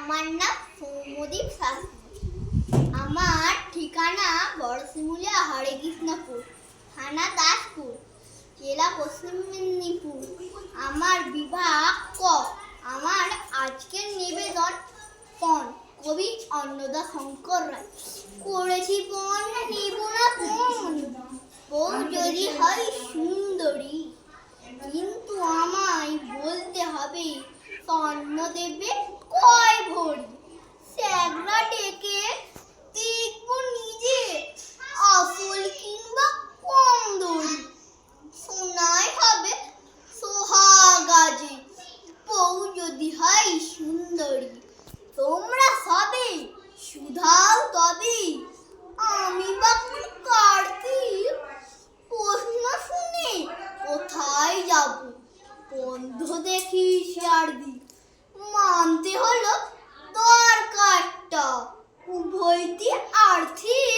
আমার নাম সৌম্যদীপ শাস্ত্রী। আমার ঠিকানা বড়শিমুলিয়া হরেকৃষ্ণপুর, থানা দাসপুর, জেলা পশ্চিম মেদিনীপুর। আমার বিভাগ ক। আমার আজকের নিবেদন পণ, কবি অন্নদা শঙ্কর রায়। করেছি পণ নেব না পণ, বউ যদি হয় সুন্দরী, কিন্তু আমায় বলতে হবে স্বর্ণ দেবে কয় ভরি। স্যাগরা ডেকে দেখব নিজে, আসল কিংবা কম দড়ি। সোনায় হবে সোহাগাজে, বউ যদি হয় সুন্দরী। তোমরা সবে শুধাও তবে, আমি বা কার্তিক। প্রশ্ন শুনে কোথায় যাব, বন্ধ দেখি চারদিক। মানতে হলো দরকারটা, উভয়টি আর্থিক